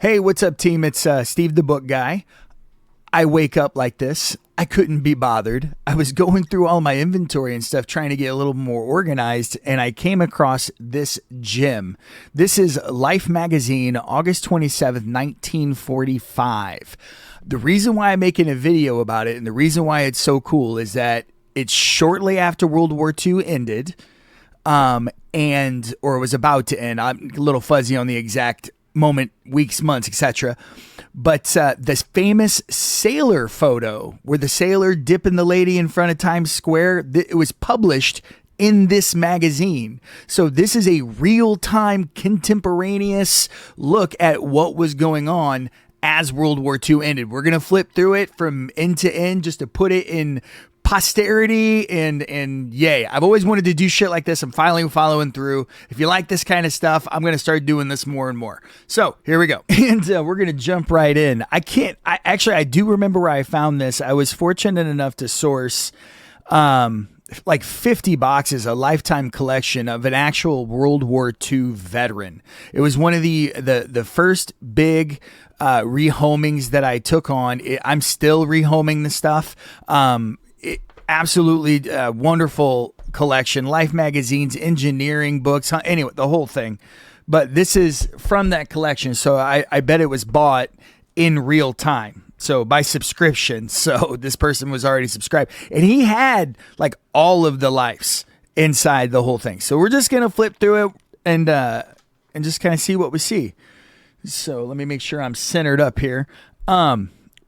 Hey, what's up, team? It's Steve the Book Guy. I wake up like this. I couldn't be bothered. I was going through all my inventory and stuff, trying to get a little more organized, and I came across this gem. This is Life magazine, August 27th, 1945. The reason why I'm making a video about it and the reason why it's so cool is that it's shortly after World War II ended, or was about to end. I'm a little fuzzy on the exact moment, weeks, months, etc. But this famous sailor photo where the sailor dipping the lady in front of Times Square, it was published in this magazine. So this is a real-time, contemporaneous look at what was going on as World War II ended. We're going to flip through it from end to end just to put it in posterity and yay. I've always wanted to do shit like this. I'm finally following through. If you like this kind of stuff, I'm going to start doing this more and more. So here we go. And we're going to jump right in. I do remember where I found this. I was fortunate enough to source like 50 boxes, a lifetime collection of an actual World War II veteran. It was one of the first big rehomings that I took on. I'm still rehoming the stuff. Absolutely wonderful collection. Life magazines, engineering books, anyway, the whole thing. But this is from that collection, so I bet it was bought in real time. So by subscription. So this person was already subscribed. And he had like all of the lives inside the whole thing. So we're just going to flip through it and just kind of see what we see. So let me make sure I'm centered up here.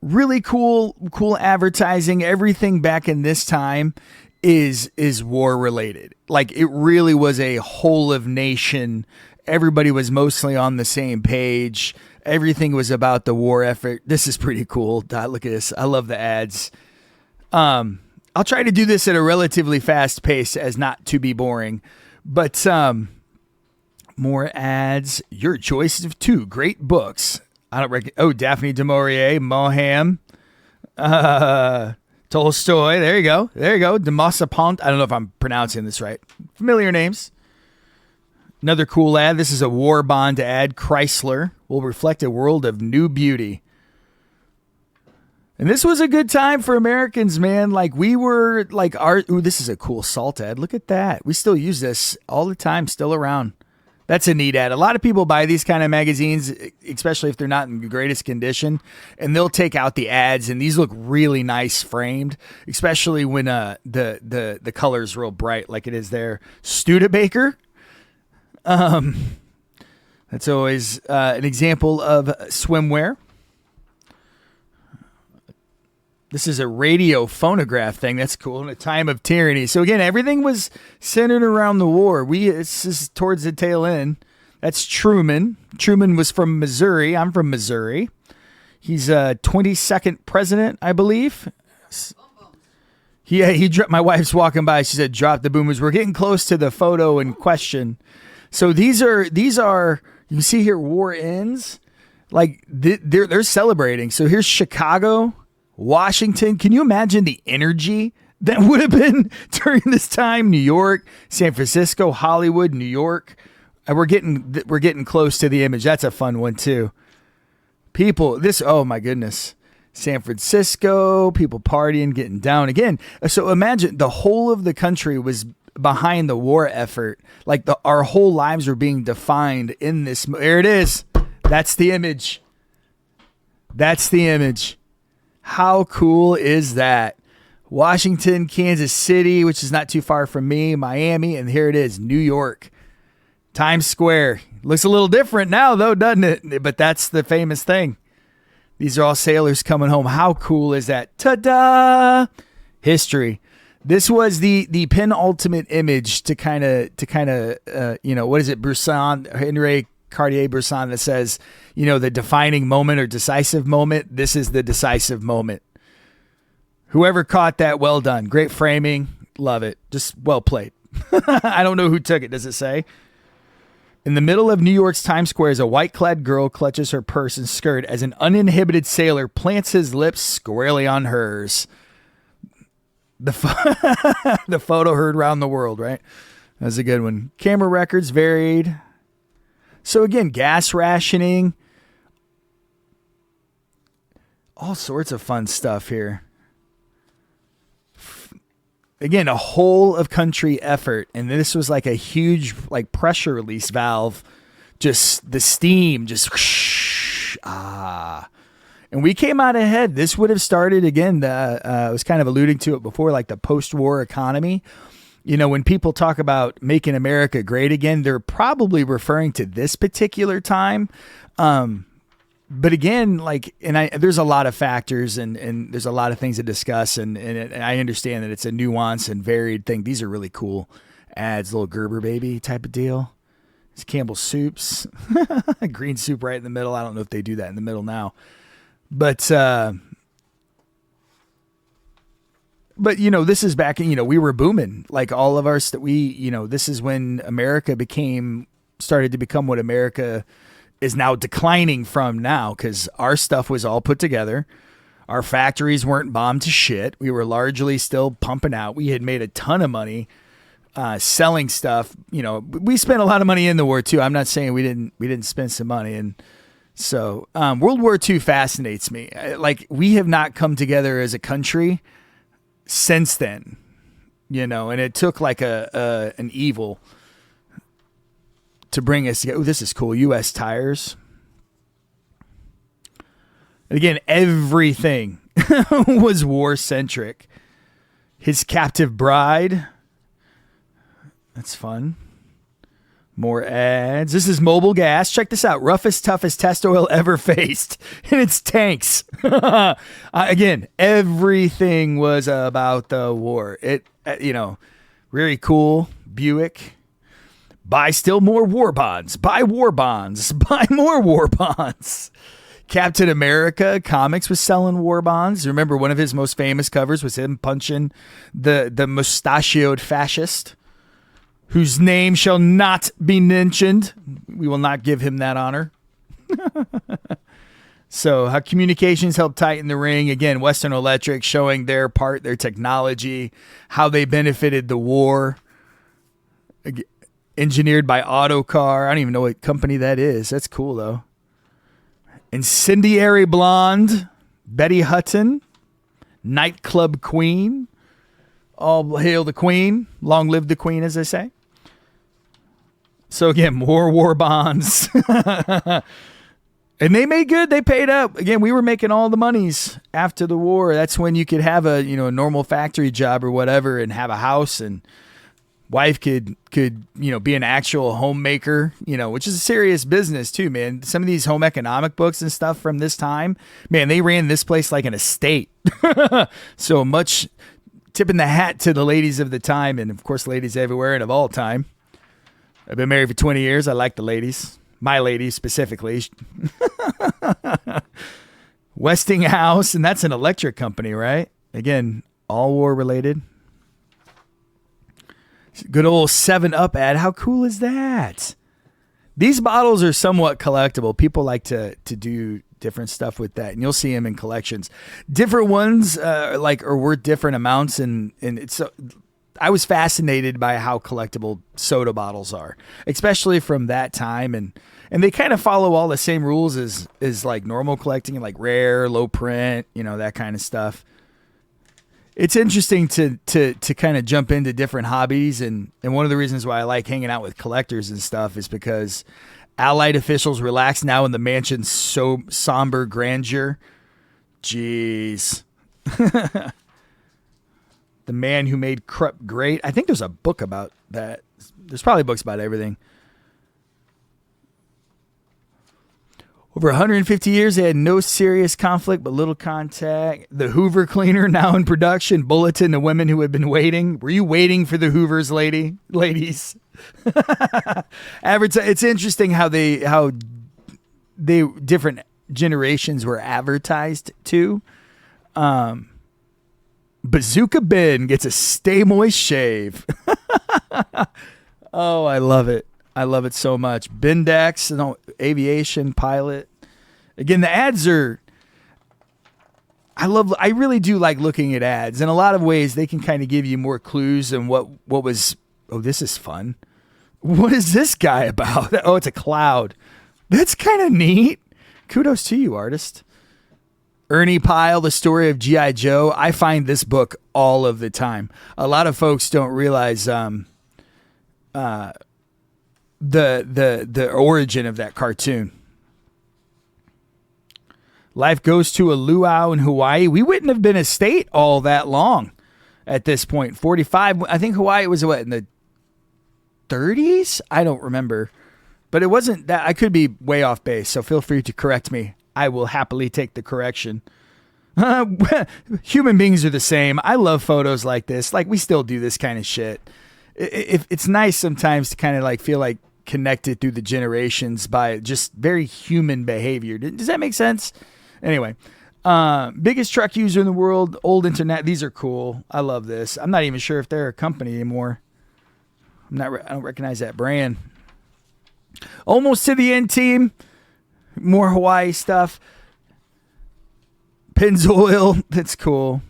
Really cool advertising. Everything back in this time is war related. Like it really was a whole of nation. Everybody was mostly on the same page. Everything was about the war effort. This is pretty cool. Look at this. I love the ads. I'll try to do this at a relatively fast pace as not to be boring, but more ads. Your choice of two great books. I don't reckon. Oh, Daphne du Maurier, Moham, Tolstoy. There you go. De Massapont. I don't know if I'm pronouncing this right. Familiar names. Another cool ad. This is a war bond ad. Chrysler will reflect a world of new beauty. And this was a good time for Americans, man. Like we were like this is a cool salt ad. Look at that. We still use this all the time. Still around. That's a neat ad. A lot of people buy these kind of magazines, especially if they're not in the greatest condition, and they'll take out the ads, and these look really nice framed, especially when the color's real bright like it is there. Studebaker. That's always an example of swimwear. This is a radio phonograph thing. That's cool. In a time of tyranny. So again, everything was centered around the war. This is towards the tail end. That's Truman. Truman was from Missouri. I'm from Missouri. He's a 22nd president, I believe. Yeah, my wife's walking by. She said, "Drop the boomers." We're getting close to the photo in question. So these are. You can see here, war ends. Like they're celebrating. So here's Chicago. Washington, can you imagine the energy that would have been during this time? New York, San Francisco, Hollywood, New York. We're getting close to the image. That's a fun one too. Oh my goodness. San Francisco, people partying, getting down again. So imagine the whole of the country was behind the war effort. Like our whole lives were being defined in this. There it is. That's the image. How cool is that? Washington, Kansas City, which is not too far from me, Miami, and here it is, New York. Times Square. Looks a little different now, though, doesn't it? But that's the famous thing. These are all sailors coming home. How cool is that? Ta-da! History. This was the penultimate image to kind of what is it? Bresson, Henry Cartier-Bresson, that says, the defining moment or decisive moment. This is the decisive moment. Whoever caught that, well done. Great framing. Love it. Just well played. I don't know who took it. Does it say? In the middle of New York's Times Square, a white-clad girl clutches her purse and skirt as an uninhibited sailor plants his lips squarely on hers. The photo heard around the world, right? That's a good one. Camera records varied. So again, gas rationing, all sorts of fun stuff here. Again, a whole of country effort, and this was like a huge like pressure release valve. Just the steam, just and we came out ahead. This would have started again. I was kind of alluding to it before, like the post-war economy. You know, when people talk about making America great again, they're probably referring to this particular time. But again, like, there's a lot of factors and there's a lot of things to discuss. And I understand that it's a nuanced and varied thing. These are really cool ads, little Gerber baby type of deal. It's Campbell's soups, green soup right in the middle. I don't know if they do that in the middle now, but you know, this is back in, you know, we were booming, like all of our this is when America started to become what America is now declining from now, because our stuff was all put together. Our factories weren't bombed to shit. We were largely still pumping out. We had made a ton of money selling stuff. You know, we spent a lot of money in the war too. I'm not saying we didn't spend some money. And so World War II fascinates me. Like, we have not come together as a country since then, you know, and it took like an evil to bring us together. Oh, this is cool. U.S. tires. And again, everything was war centric. His captive bride. That's fun. More ads. This is Mobile Gas. Check this out. Roughest, toughest test oil ever faced. And it's tanks. Again, everything was about the war. It, you know, very cool. Buick. Buy still more war bonds. Buy war bonds. Buy more war bonds. Captain America Comics was selling war bonds. Remember, one of his most famous covers was him punching the mustachioed fascist, whose name shall not be mentioned. We will not give him that honor. So, how communications help tighten the ring. Again, Western Electric showing their part, their technology, how they benefited the war. Engineered by Autocar. I don't even know what company that is. That's cool, though. Incendiary Blonde. Betty Hutton. Nightclub Queen. All hail the Queen. Long live the Queen, as they say. So again, more war bonds. And they made good. They paid up. Again, we were making all the monies after the war. That's when you could have a normal factory job or whatever and have a house, and wife could be an actual homemaker, which is a serious business too, man. Some of these home economic books and stuff from this time, man, they ran this place like an estate. So much tipping the hat to the ladies of the time, and of course ladies everywhere and of all time. I've been married for 20 years. I like the ladies. My ladies specifically. Westinghouse, and that's an electric company, right? Again, all war related. Good old 7-Up ad. How cool is that? These bottles are somewhat collectible. People like to do different stuff with that, and you'll see them in collections. Different ones are worth different amounts, and it's. I was fascinated by how collectible soda bottles are, especially from that time, and they kind of follow all the same rules as like normal collecting, like rare, low print, that kind of stuff. It's interesting to kind of jump into different hobbies, and one of the reasons why I like hanging out with collectors and stuff is because Allied officials relax now in the mansion's so somber grandeur. Jeez. The man who made Krupp great. I think there's a book about that. There's probably books about everything. Over 150 years, they had no serious conflict but little contact. The Hoover cleaner now in production. Bulletin to women who had been waiting. Were you waiting for the Hoovers, ladies? It's interesting how they different generations were advertised to. Bazooka Ben gets a Stay Moist shave. Oh, I love it. I love it so much. Bindex, aviation pilot. Again, the ads are. I really do like looking at ads. In a lot of ways, they can kind of give you more clues than what was. Oh, this is fun. What is this guy about? Oh, it's a cloud. That's kind of neat. Kudos to you, artist. Ernie Pyle, The Story of G.I. Joe. I find this book all of the time. A lot of folks don't realize the origin of that cartoon. Life Goes to a Luau in Hawaii. We wouldn't have been a state all that long at this point. 45. I think Hawaii was what, in the 30s? I don't remember. But it wasn't that. I could be way off base, so feel free to correct me. I will happily take the correction. Human beings are the same. I love photos like this. Like, we still do this kind of shit. It's nice sometimes to kind of like feel like connected through the generations by just very human behavior. Does that make sense? Anyway, biggest truck user in the world, old internet. These are cool. I love this. I'm not even sure if they're a company anymore. I don't recognize that brand. Almost to the end, team. More Hawaii stuff. Pennzoil. That's cool.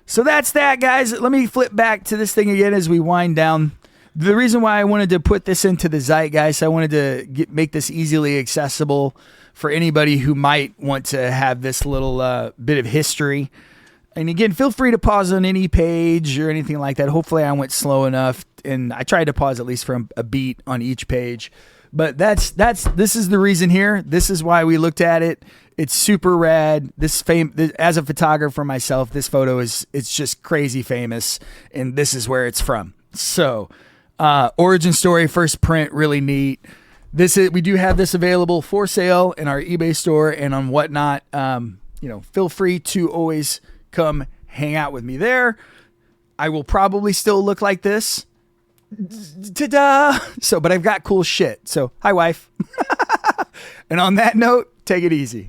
So that's that, guys. Let me flip back to this thing again as we wind down. The reason why I wanted to put this into the zeitgeist, I wanted to make this easily accessible for anybody who might want to have this little bit of history. And again, feel free to pause on any page or anything like that. Hopefully I went slow enough, and I tried to pause at least for a beat on each page. But this is the reason here. This is why we looked at it. It's super rad. As a photographer myself, this photo it's just crazy famous, and this is where it's from. So, origin story, first print, really neat. We do have this available for sale in our eBay store and on whatnot. Feel free to always come hang out with me there. I will probably still look like this. Ta-da! But I've got cool shit. So, hi, wife. And on that note, take it easy.